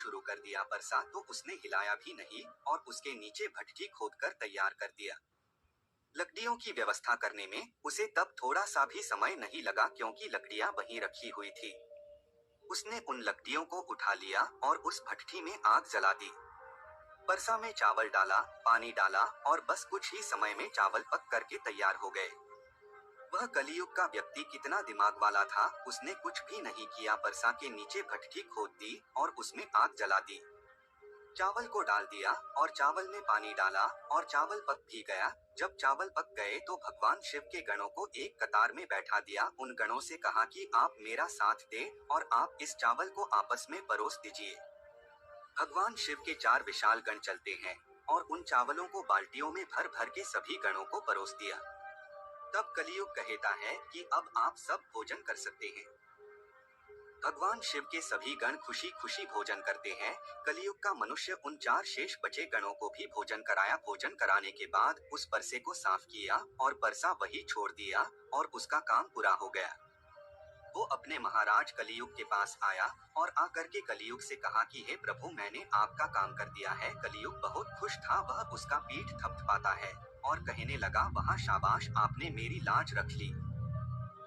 शुरू कर दिया परसा तो उसने हिलाया भी नहीं और उसके नीचे भट्ठी खोदकर तैयार कर दिया। लकड़ियों की व्यवस्था करने में उसे तब थोड़ा सा भी समय नहीं लगा क्योंकि लकड़ियां वहीं रखी हुई थी। उसने उन लकड़ियों को उठा लिया और उस भट्ठी में आग जला दी। परसा में चावल डाला, पानी डाला और बस कुछ ही समय में चावल पक करके तैयार हो गए। वह कलियुग का व्यक्ति कितना दिमाग वाला था, उसने कुछ भी नहीं किया, परसा के नीचे भट्ठी खोद दी और उसमें आग जला दी। चावल को डाल दिया और चावल में पानी डाला और चावल पक भी गया। जब चावल पक गए तो भगवान शिव के गणों को एक कतार में बैठा दिया। उन गणों से कहा कि आप मेरा साथ दें और आप इस चावल को आपस में परोस दीजिए। भगवान शिव के 4 विशाल गण चलते हैं और उन चावलों को बाल्टियों में भर भर के सभी गणों को परोस दिया। तब कलियुग कहता है कि अब आप सब भोजन कर सकते हैं। भगवान शिव के सभी गण खुशी खुशी भोजन करते हैं। कलियुग का मनुष्य उन 4 शेष बचे गणों को भी भोजन कराया। भोजन कराने के बाद उस परसे को साफ किया और परसा वही छोड़ दिया और उसका काम पूरा हो गया। वो अपने महाराज कलियुग के पास आया और आकर के कलियुग से कहा कि हे प्रभु, मैंने आपका काम कर दिया है। कलियुग बहुत खुश था, वह उसका पीठ थपथपाता है और कहने लगा, वहाँ शाबाश, आपने मेरी लाज रख ली,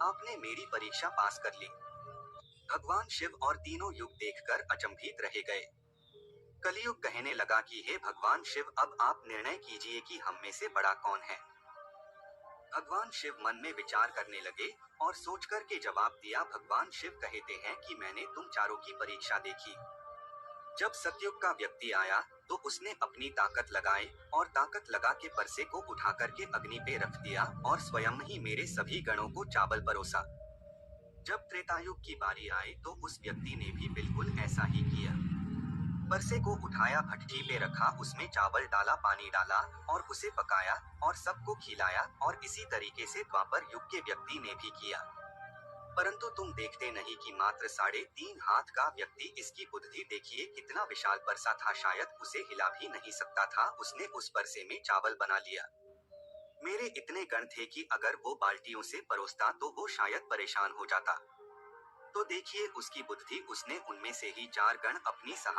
आपने मेरी परीक्षा पास कर ली। भगवान शिव और तीनों युग देखकर अचंभित रह गए। कलियुग कहने लगा कि हे भगवान शिव, अब आप निर्णय कीजिए कि हम में से बड़ा कौन है। भगवान शिव मन में विचार करने लगे और सोचकर के जवाब दिया। भगवान शिव कहते हैं कि मैंने तुम चारों की परीक्षा देखी। जब सतयुग का व्यक्ति आया तो उसने अपनी ताकत लगाई और ताकत लगा के परसे को उठा करके अग्नि पे रख दिया और स्वयं ही मेरे सभी गणों को चावल परोसा। जब त्रेतायुग की बारी आई तो उस व्यक्ति ने भी बिल्कुल ऐसा ही किया। परसे को उठाया, भट्ठी पे रखा, उसमें चावल डाला, पानी डाला और उसे पकाया और सबको खिलाया। और इसी तरीके से द्वापर युग के व्यक्ति ने भी किया। परंतु तुम देखते नहीं कि मात्र 3.5 हाथ का व्यक्ति, इसकी बुद्धि देखिए, कितना विशाल परसा था, शायद उसे हिला भी नहीं सकता था। उसने उस परसे में चावल बना लिया। मेरे इतने गण थे कि अगर वो बाल्टियों से परोसता तो वो शायद परेशान हो जाता। तो देखिए उसकी बुद्धि, उसने उनमें से ही 4 गण अपनी सहायता